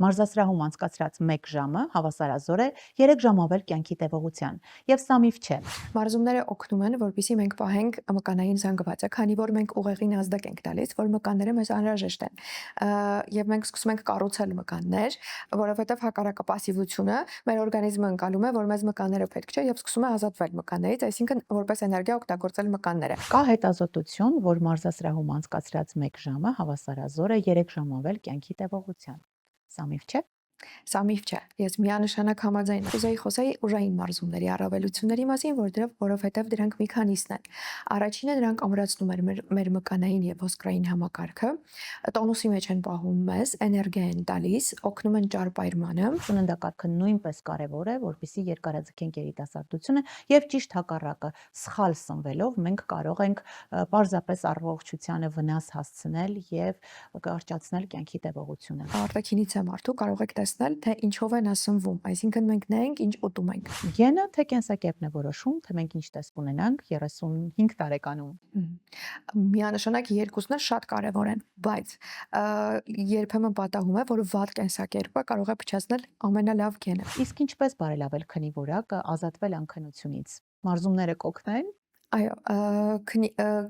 Մարզասրահում անցկացրած 1 ժամը հավասարազոր է 3 ժամ ավել կյանքի տևողության, եւ սա միֆ չէ։ Մարզումները օգնում են, որպեսզի մենք պահենք մկանային զանգվածը, քանի որ մենք ուղեղին ազդակ ենք տալիս, որ մկանները մեզ անհրաժեշտ են։ Եվ մենք սկսում ենք կառուցել մկաններ, որովհետև հակառակը пассивությունը մեր օրգանիզմը ընկալում է, որ մեզ մկանները պետք չէ եւ սկսում է ազատվել մկաններից, այսինքն որպես էներգիա օգտագործել մկանները։ Կա հետազոտություն, որ մարզասրահում անցկացրած 1 ժամը հավասարազոր է 3 ժամ ավել կյանքի տևողության։ Սա միֆ չէ։ Սա միֆ չէ։ Ես միանշանակ համաձայն եմ։ Կուզեի խոսեի ուժային մարզումների առավելությունների մասին, որովհետև դրանք մի քանիսն են։ Առաջինը դրանք ամրացնում են մեր մկանային եւ ոսկրային համակարգը, տոնուսի մեջ են պահում մեզ, էներգիա են տալիս, օգնում են ճարպայրմանը։ Ծննդակարգը նույնպես կարևոր է, որպեսզի երկարաձգենք երիտասարդությունը եւ ճիշտ հակառակը, սխալ սնվելով մենք կարող ենք պարզապես առողջությանը վնաս հասցնել եւ կարճացնել կյանքի տևողությունը։ Արտաքինից է մարդու կարող եք տեսնել, թե ինչով են ասնվում, այսինքն մենք նայենք ինչ ուտում ենք։ Գենը թե կենսակերպն է որոշում, թե մենք ինչ տեսք ունենանք 35 տարեկանում։ Միանշանակ երկուսն էլ շատ կարևոր են, բայց երբեմն պատահում է, որ վատ կենսակերպը կարող է փչացնել ամենալավ գենը։ Իսկ ինչպես բարելավել քնի որակը, ազատվել անքնությունից։ Մարզումները կօգնեն։ Այո,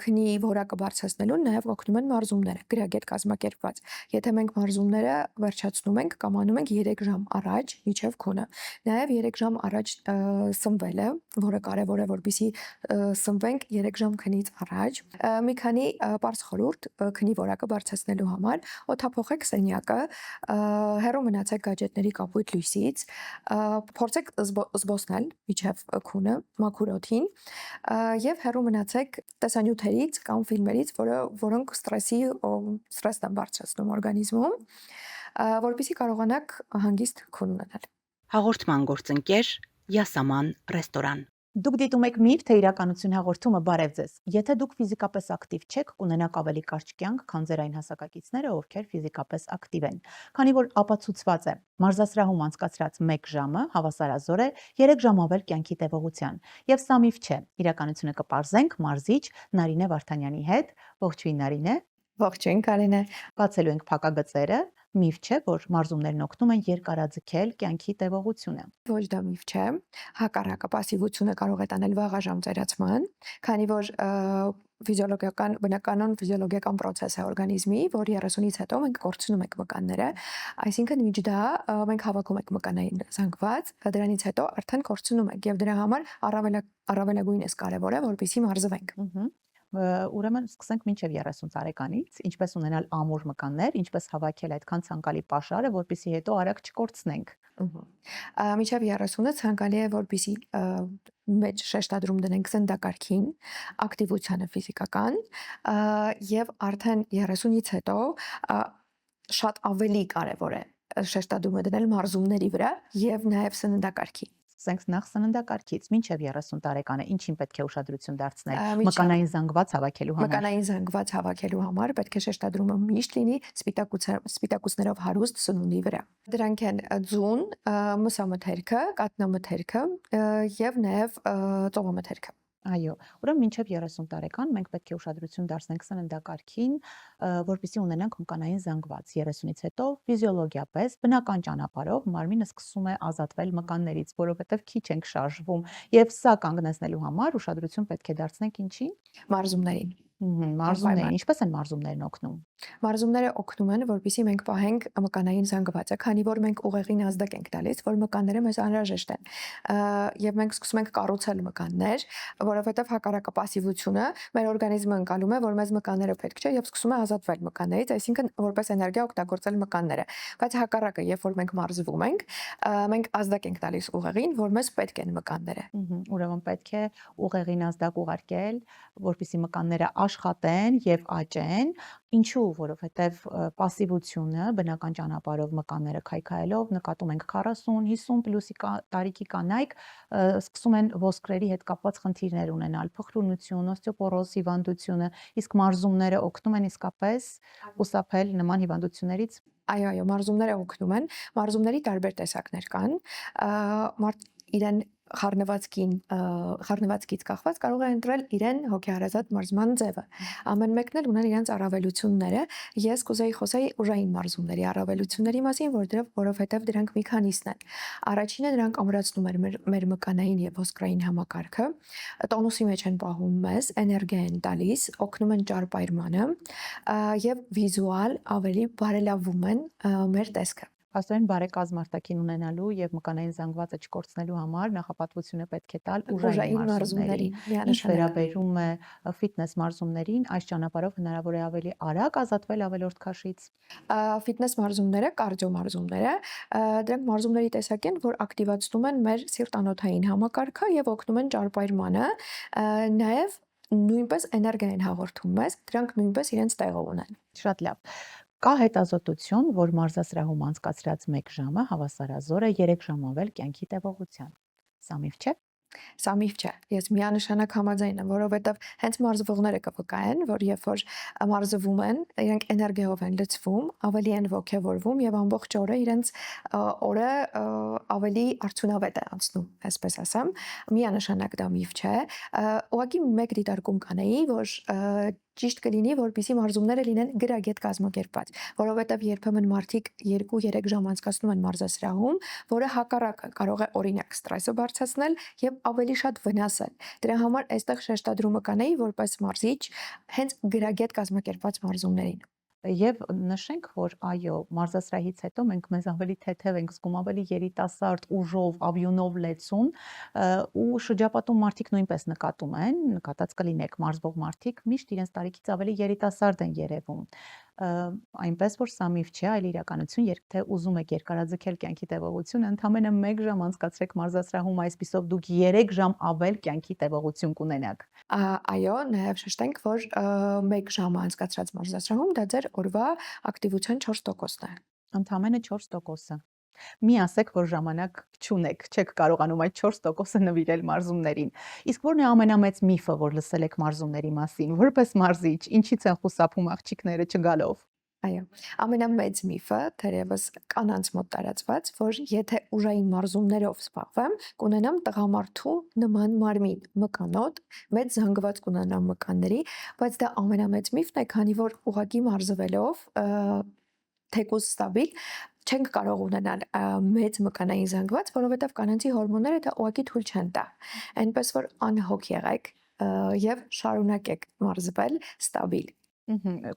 քնի որակը բարձրացնելուն նաև օգնում են մարզումները, գրագետ կազմակերպված։ Եթե մենք մարզումները վերջացնում ենք կամ անում ենք 3 ժամ առաջ մինչև քունը, նաև 3 ժամ առաջ սնվելը, որը կարևոր է, որպեսզի սնվենք 3 ժամ քնից առաջ։ Մի քանի պարզ խորհուրդ քնի որակը բարձրացնելու համար՝ օդափոխեք սենյակը, հեռու մնացեք գadgetների կապույտ լույսից, փորձեք զբոսնել մինչև քունը, մաքուր օդին, եւ հեռու մնացեք տեսանյութերից կամ ֆիլմերից, որոնք ստրեսն են բարձրացնում օրգանիզմում, որպեսզի կարողանաք հանգիստ քուն ունենալ։ Հաղորդման գործընկեր Յասաման ռեստորան։ Դուք դիտում եք միֆ, թե իրականություն հաղորդումը բարև ձեզ։ Եթե դուք ֆիզիկապես ակտիվ չեք, կունենաք ավելի կարճ կյանք, քան ձեր այն հասակակիցները, ովքեր ֆիզիկապես ակտիվ են։ Քանի որ ապացուցված է, մարզասրահում անցկացրած 1 ժամը հավասարազոր է 3 ժամ ավել կյանքի տևողության։ Եվ սա միֆ չէ։ Իրականությունը կպարզենք մարզիչ Նարինե Վարդանյանի հետ։ Ողջույն Նարինե։ Ողջույն Կարինե։ Բացելու ենք փակագծերը։ Միֆ չէ, որ մարզումներն օգնում են երկարաձգել կյանքի տևողությունը։ Ոչ դա միֆ չէ։ Հակառակը пассивությունը կարող է տանել վաղաժամ ծերացման, քանի որ ֆիզիոլոգիական բնականon ֆիզիոլոգիական process է օրգանիզմի, որ 30-ից հետո մենք կորցնում ենք մկանները, այսինքն միջ դա մենք հավաքում ենք մկանային զանգված, դրանից հետո արդեն կորցնում ենք եւ դրա համար առավելագույնս կարևոր է, որպեսզի մարզվենք։ Ուրեմն սկսենք մինչև 30 տարեկանից, ինչպես ունենալ ամուր մկաններ, ինչպես հավաքել այդքան ցանկալի պաշարը, որպեսզի հետո արագ չկորցնենք։ Մինչև 30-ը ցանկալի է, որպեսզի մեջ շեշտադրում դնենք ծննդակարգին, ակտիվությանը ֆիզիկական, եւ արդեն 30-ից հետո շատ ավելի կարևոր է շեշտադրումը դնել մարզումների վրա եւ նաեւ ծննդակարգի։ Սկսենք նախ ծննդակարգից, մինչև 30 տարեկանը ինչին պետք է ուշադրություն դարձնել մկանային զանգված հավաքելու համար։ Մկանային զանգված հավաքելու համար պետք է շեշտադրումը միշտ լինի սպիտակուցներով հարուստ սնունդի վրա։ Դրանք են ձուն, մսամթերքը, կատնամթերքը եւ նաեւ ծովամթերքը։ Այո, ուրեմն մինչև 30 տարեկան մենք պետք է ուշադրություն դարձնենք ծննդակարգին, որպեսզի ունենանք մկանային զանգված։ 30-ից հետո ֆիզիոլոգիապես բնական ճանապարհով մարմինը սկսում է ազատվել մկաններից, որովհետև քիչ ենք շարժվում, եւ սա կանգնեցնելու համար ուշադրություն պետք է դարձնենք ինչի՞։ Մարզումներին։ Մարզումներին, ինչպես են մարզումներն օգնում։ Մարզումները օգնում են, որպեսզի մենք պահենք մկանային զանգվածը, քանի որ մենք ուղեղին ազդակ ենք տալիս, որ մկանները մեզ անհրաժեշտ են։ Եվ մենք սկսում ենք կառուցել մկաններ, որովհետև հակառակը пассивությունը մեր օրգանիզմը ընկալում է, որ մեզ մկանները պետք չէ եւ սկսում է ազատվել մկաններից, այսինքն որպես էներգիա օգտագործել մկանները։ Բայց հակառակը, երբ որ մենք մարզվում ենք, մենք ազդակ ենք տալիս ուղեղին, որ մեզ պետք են մկանները։ Ուրեմն պետք է ուղեղին ազդակ ուղարկել, որպեսզի մկանները աշխատեն եւ աճեն, ինչու, որովհետեւ пассивությունը բնական ճանապարհով մկանները քայքայելով նկատում ենք 40-50 պլյուսի տարիքի կանայք սկսում են ոսկրերի հետ կապված խնդիրներ ունենալ, փխրունություն, օստեոպորոզ հիվանդությունը, իսկ մարզումները օգնում են իսկապես խուսափել նման հիվանդություններից։ Այո, մարզումները օգնում են, մարզումների տարբեր տեսակներ կան, իրեն խառնվածքից կախված կարող է ընտրել իրեն հոգեհարազատ մարզման ձևը։ Ամեն մեկն էլ ունեն իրենց առավելությունները։ Ես կուզեի խոսեի ուժային մարզումների առավելությունների մասին, որովհետև դրանք մի քանիսն են։ Առաջինը դրանք ամրացնում են մեր մկանային եւ ոսկրային համակարգը, տոնուսի մեջ են պահում մեզ, էներգիա են տալիս, օգնում են ճարպայրմանը եւ վիզուալ ավելի բարելավում են մեր տեսքը։ Աստորեն բարեկազմ արտաքին ունենալու եւ մկանային զանգվածը չկորցնելու համար նախապատվությունը պետք է տալ ուժային մարզումներին։ Ինչ վերաբերում է ֆիթնես մարզումներին, այս ճանապարհով հնարավոր է ավելի արագ ազատվել ավելորդ քաշից։ Ֆիթնես մարզումները, կարդիո մարզումները, դրանք մարզումների տեսակ են, որ ակտիվացնում են մեր սիրտանոթային համակարգը եւ օգնում են ճարպայրմանը, նաեւ նույնպես էներգիա են հաղորդում մեզ, դրանք նույնպես իրենց տեղը ունեն։ Շատ լավ։ Կա հետազոտություն, որ մարզասրահում անցկացրած 1 ժամը հավասարազոր է 3 ժամ ավել կյանքի տևողության։ Սա միֆ չէ։ Սա միֆ չէ։ Ես միանշանակ համաձայն եմ, որովհետև հենց մարզվողները կվկայեն, որ երբ որ մարզվում են, իրենք էներգիայով են լցվում, ավելի են ոգևորվում եւ ամբողջ օրը իրենց օրը ավելի արդյունավետ է անցնում, այսպես ասեմ։ Միանշանակ դա միֆ չէ։ Ուղղակի մեկ դիտարկում կանեի, որ ճիշտ կլինի, որպեսզի մարզումները լինեն գրագետ կազմակերպված, որովհետև երբեմն մարդիկ 2-3 ժամ անցկացնում են մարզասրահում, որը հակառակը կարող է օրինակ ստրեսը բարձրացնել եւ ավելի շատ վնասել։ Դրա համար այստեղ շեշտադրումը կանեի որպես մարզիչ հենց գրագետ կազմակերպված մարզումներին։ Եվ նշենք, որ այո, մարզասրահից հետո մենք մեզ ավելի թեթև ենք զգում, ավելի երիտասարդ, ուժով, աբյունով լեցուն, ու շրջապատում մարդիկ նույնպես նկատում են, նկատած կլինեք մարզվող մարդիկ միշտ իրենց տարիքից ավելի երիտասարդ են երևում։ Այնպես որ սա միֆ չէ, այլ իրականություն, երբ թե ուզում եք երկարաձգել կյանքի տևողությունը, ընդամենը 1 ժամ անցկացրեք մարզասրահում, այսպիսով դուք 3 ժամ ավել կյանքի տևողություն կունենաք։ Այո, նաև շեշտենք, որ 1 ժամ անցկացրած մարզասրահում դա ձեր օրվա ակտիվության 4%-ն է։ Ընդամենը 4%-ը։ Մի ասեք, որ ժամանակ չունեք, չեք կարողանում այդ 4%-ը նվիրել մարզումներին։ Իսկ ո՞րն է ամենամեծ միֆը, որ լսել եք մարզումների մասին, որպես մարզիչ, ինչից են խուսափում աղջիկները չգալով։ Այո, ամենամեծ միֆը թերևս կանանց մոտ տարածված, որ եթե ուժային մարզումներով զբաղվեմ, կունենամ տղամարդու նման մարմին, մկանոտ, մեծ զանգված կունենամ մկանների, բայց դա ամենամեծ միֆն է, քանի որ ուղղակի մարզվելով թեկուզ ստաբիլ չենք կարող ունենալ մեծ մկանային զանգված, որովհետև կանանցի հորմոնները դա ուղղակի թույլ չեն տա։ Այնպես որ անհոգ եղեք եւ շարունակեք մարզվել ստաբիլ։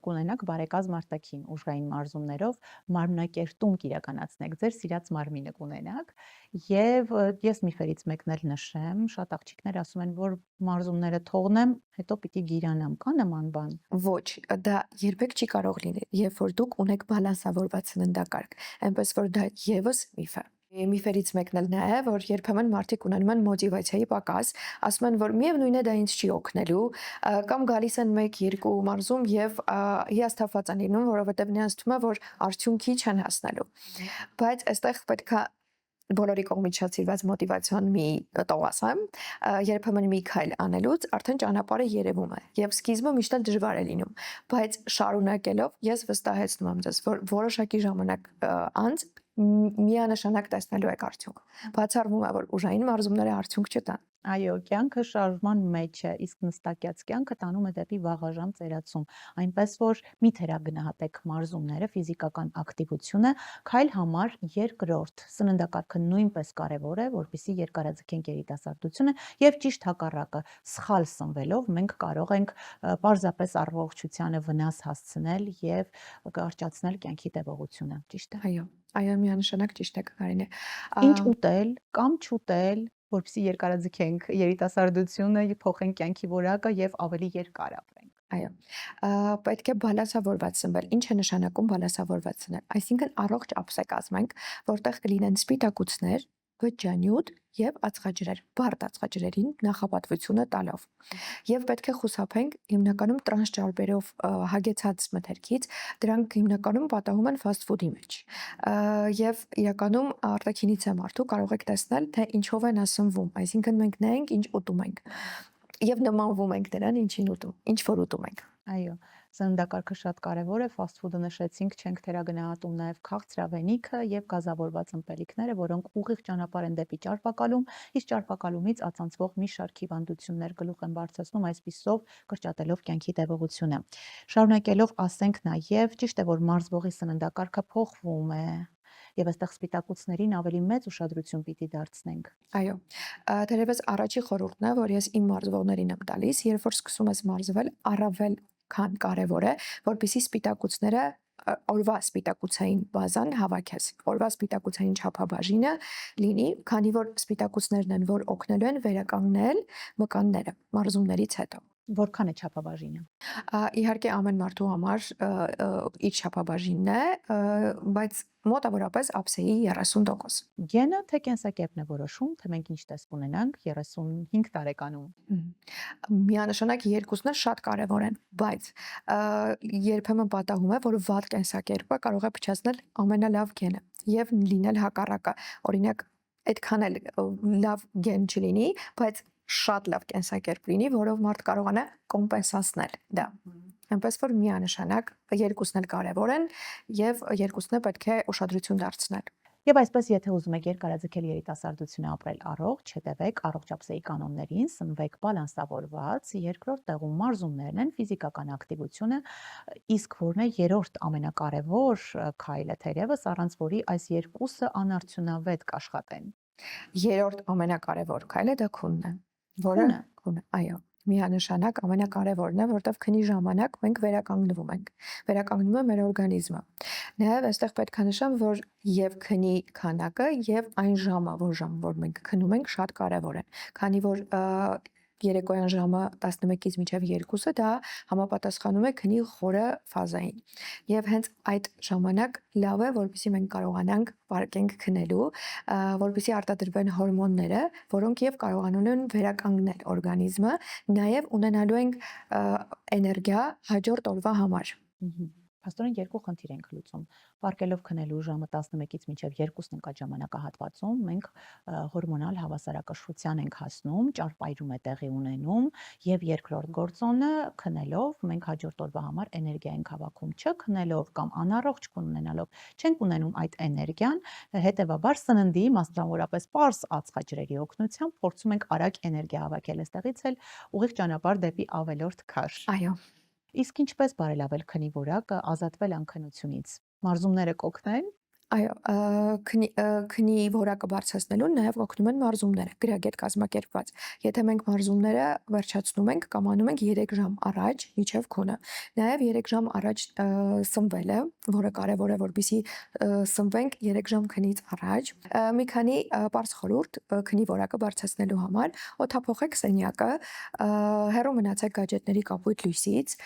Կունենաք բարեկազմ արտաքին ուժային մարզումներով մարմնակերտում կիրականացնեք, ձեր սիրած մարմինը կունենաք, եւ ես միֆերից մեկն էլ նշեմ, շատ աղջիկներ ասում են, որ մարզումները թողնեմ, հետո պիտի գիրանամ, կա նման բան։ Ոչ, դա երբեք չի կարող լինել, երբ որ դուք ունեք բալանսավորված սննդակարգ, այնպես որ դա եւս միֆ է։ Միֆերից մեկն էլ նա է, որ երբեմն մարդիկ ունենում են մոտիվացիայի պակաս, ասում են, որ միևնույն է դա ինձ չի օգնելու, կամ գալիս են 1-2 մարզում եւ հիասթափված են լինում, որովհետեւ նրանց թվում է, որ արդյունքի չեն հասնելու։ Բայց այստեղ պետքա բոլորի կողմից շատ սիրված մոտիվացիոն մի տող ասեմ, երբեմն մի քայլ անելուց արդեն ճանապարհը երևում է եւ սկիզբը միշտ էլ դժվար է լինում, բայց շարունակելով ես վստահեցնում եմ ձեզ, որ որոշակի ժամանակ անց միանշանակ տեսնելու եք արդյունք։ Բացառվում է, որ ուժային մարզումները արդյունք չտան։ Այո, կյանքը շարժման մեջ է, իսկ նստակյաց կյանքը տանում է դեպի վաղաժամ ծերացում, այնպես որ մի թերագնահատեք մարզումները, ֆիզիկական ակտիվությունը, քայլ համար երկրորդ, սննդակարգը նույնպես կարևոր է, որպեսզի երկարաձգենք երիտասարդությունը եւ ճիշտ հակառակը, սխալ սնվելով մենք կարող ենք պարզապես առողջությանը վնաս հասցնել եւ կարճացնել կյանքի տևողությունը, ճիշտ է։ Այո, միանշանակ ճիշտ եք, Կարինե։ Ինչ ուտել կամ չուտել, որպեսզի երկարաձգենք երիտասարդությունը, փոխենք կյանքի որակը եւ ավելի երկար ապրենք։ Այո, պետք է բալանսավորված սնվել։ Ինչ է նշանակում բալանսավորված սնվել։ Այսինքն առողջ ափսե կազմենք, որտեղ կլինեն սպիտակուցներ, բջջանյութ եւ ածխաջրեր, բարդ ածխաջրերին նախապատվությունը տալով։ Եվ պետք է խուսափենք հիմնականում տրանսճարբերով հագեցած մթերքից, դրանք հիմնականում պատահում են fast food-ի մեջ։ Եվ իրականում արտաքինից է մարդու կարող եք տեսնել, թե ինչով են ասնվում, այսինքն մենք նայենք ինչ ուտում ենք։ Եվ նմանվում ենք նրան, ինչ որ ուտում ենք։ Այո, Սննդակարգը շատ կարևոր է, ֆաստ ֆուդը նշեցինք, չենք թերագնահատում նաև քաղցրավենիքը եւ գազավորված ըմպելիքները, որոնք ուղիղ ճանապարհ են դեպի ճարպակալում, իսկ ճարպակալումից ածանցվող մի շարք հիվանդություններ գլուխ են բարձրացնում, այսպիսով կրճատելով կյանքի տևողությունը։ Շարունակելով ասենք նաև, ճիշտ է, որ մարզվողի սննդակարգը փոխվում է եւ այստեղ սպիտակուցներին ավելի մեծ ուշադրություն պիտի դարձնենք։ Այո, դերևս առաջի խորհուրդն է, որ ես իմ մարզվողներին եմ տալիս, երբ որ սկսում ես մարզվել, առավել քան կարևոր է, որպեսզի սպիտակուցները օրվա սպիտակուցային բազան հավաքես, օրվա սպիտակուցային չափաբաժինը լինի, քանի որ սպիտակուցներն են, որ օգնելու են վերականգնել մկանները մարզումներից հետո։ Որքան է չափաբաժինը։ Իհարկե ամեն մարդու համար իր չափաբաժինն է, բայց մոտավորապես ափսեի 30%։ Գենը թե կենսակերպն է որոշում, թե մենք ինչ տեսք ունենանք 35 տարեկանում։ Միանշանակ երկուսն էլ շատ կարևոր են, բայց երբեմն պատահում է, որ վատ կենսակերպը կարող է փչացնել ամենալավ գենը եւ լինել հակառակը։ Օրինակ, այդքան էլ լավ գեն չլինի, բայց շատ լավ կենսակերպ լինի, որով մարդ կարողանա կոմպենսացնել դա։ Այնպես որ միանշանակ երկուսն էլ կարևոր են եւ երկուսն էլ պետք է ուշադրություն դարձնել։ Եվ այսպես, եթե ուզում եք երկարաձգել երիտասարդությունը ապրել առողջ, հետևեք առողջ ափսեի կանոններին, սնվեք բալանսավորված, երկրորդ տեղում մարզումներն են, ֆիզիկական ակտիվությունը, իսկ որն է երրորդ ամենակարևոր քայլը թերևս, առանց որի այս երկուսը անարդյունավետ կաշխատեն։ Երրորդ ամենակարևոր քայլը դա քունն է, որը քունը, այո, միանշանակ ամենակարևորն է, որտեղ քնի ժամանակ մենք վերականգնվում ենք, վերականգնում է մեր օրգանիզմը։ Նաև այստեղ պետք է նշեմ, որ եւ քնի քանակը եւ այն ժամը, որ մենք քնում ենք, շատ կարևոր են, քանի որ երեկոյան ժամը 11-ից մինչև 2-ը դա համապատասխանում է քնի խորը ֆազային։ Եվ հենց այդ ժամանակ լավ է, որպեսզի մենք կարողանանք վարկենք քնելու, որպեսզի արտադրվեն հորմոնները, որոնք եւ կարողանում են վերականգնել օրգանիզմը, նաեւ ունենալու ենք էներգիա հաջորդ օրվա համար։ Փաստորեն երկու խնդիր ենք լուծում։ Վարկելով քնելու ժամը 11-ից մինչև 2-ն ընկած ժամանակահատվածում մենք հորմոնալ հավասարակշռության ենք հասնում, ճարպայրում է տեղի ունենում եւ երկրորդ գործոնը քնելով մենք հաջորդ օրվա համար էներգիա ենք հավաքում, չքնելով կամ անառողջ քուն ունենալով չենք ունենում այդ էներգիան, հետեւաբար սննդի, մասնավորապես պարզ ածխաջրերի օգնությամբ փորձում ենք արագ էներգիա հավաքել, այստեղից էլ ուղիղ ճանապարհ դեպի ավելորդ քաշ։ Այո։ Իսկ ինչպես բարելավել քնի որակը, ազատվել անքնությունից։ Մարզումները կօգնեն։ Այո, քնի որակը բարձրացնելուն նաև օգնում են մարզումները, գրագետ կազմակերպված։ Եթե մենք մարզումները վերջացնում ենք կամ անում ենք 3 ժամ առաջ մինչև քունը։ Նաև 3 ժամ առաջ սնվելը, որը կարևոր է, որպեսզի սնվենք 3 ժամ քնից առաջ։ Մի քանի պարզ խորհուրդ քնի որակը բարձրացնելու համար՝ օդափոխեք սենյակը, հեռու մնացեք գadgetների կապույտ լույսից,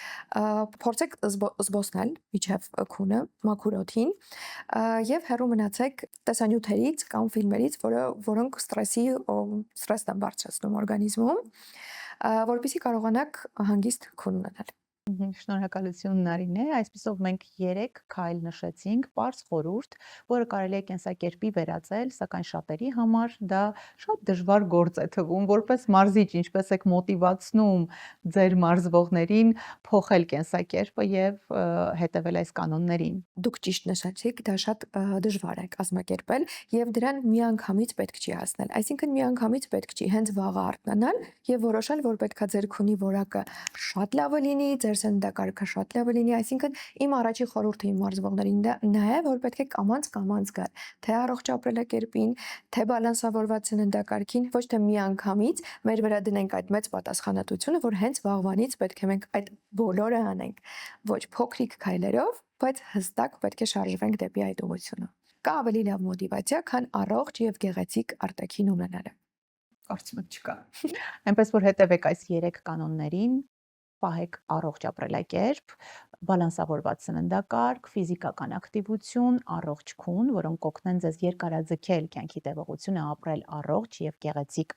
փորձեք զբոսնել մինչև քունը, մաքուր օդին, եւ հեռու մնացեք տեսանյութերից կամ ֆիլմերից, որոնք ստրեսն են բարձրացնում օրգանիզմում, որպեսզի կարողանաք հանգիստ քուն ունենալ։ Շնորհակալություն Նարինե, այսպիսով մենք 3 քայլ նշեցինք, պարզ խորհուրդ, որը կարելի է կենսակերպի վերածել, սակայն շատերի համար դա շատ դժվար գործ է թվում, որպես մարզիչ, ինչպես եք մոտիվացնում ձեր մարզվողներին փոխել կենսակերպը եւ հետևել այս կանոններին։ Դուք ճիշտ նշեցիք, դա շատ դժվար է կազմակերպել եւ դրան միանգամից պետք չի հասնել։ Այսինքն միանգամից պետք չի հենց վաղը արթնանալ եւ որոշել, որ պետքա ձեր քունի որակը շատ լավը լինի, ձեր սննդակարգը շատ լավը լինի, այսինքն իմ առաջի խորհուրդը իմ մարզվողներին դա է, որ պետք է կամաց գալ, թե առողջ ապրելակերպին, թե բալանսավորված սննդակարգին, ոչ թե միանգամից մեր վրա դնենք այդ մեծ պատասխանատվությունը, որ հենց վաղվանից պետք է մենք այդ բոլորը անենք, ոչ փոքրիկ քայլերով, բայց հստակ պետք է շարժվենք դեպի այդ ուղղությունը։ Կա ավելի լավ մոտիվացիա, քան առողջ եւ գեղեցիկ արտաքին ունենալը։ Կարծում եմ չկա։ Այնպես որ հետևեք այս 3 կանոններին, պահեք առողջ ապրելակերպ, բալանսավորված սննդակարգ, ֆիզիկական ակտիվություն, առողջ քուն, որոնք կօգնեն ձեզ երկարաձգել կյանքի տևողությունը, ապրել առողջ եւ գեղեցիկ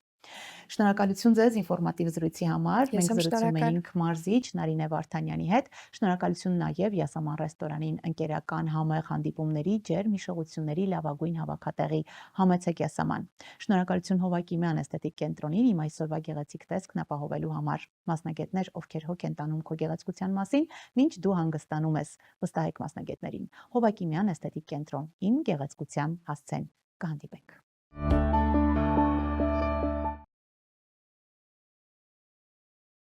Շնորհակալություն ձեզ ինֆորմատիվ զրույցի համար։ Ես Մենք եմ զրուցում շնորհակալ։ էինք մարզիչ Նարինե Վարդանյանի հետ։ Շնորհակալություն նաև Յասաման ռեստորանին ընկերական համեղ հանդիպումների, ջերմ հիշողությունների լավագույն հավաքատեղի Համեցեք Յասաման։ Շնորհակալություն Հովակիմյան էսթետիկ կենտրոնին իմ այսօրվա գեղեցիկ տեսքն ապահովելու համար։ Մասնագետներ, ովքեր հոգ են տանում քո գեղեցկության մասին, մինչ դու հանգստանում ես, վստահեք մասնագետներին։ Հովակիմյան էսթետիկ կենտրոն, իմ գեղեցկության հասցեն։ Կհանդիպենք։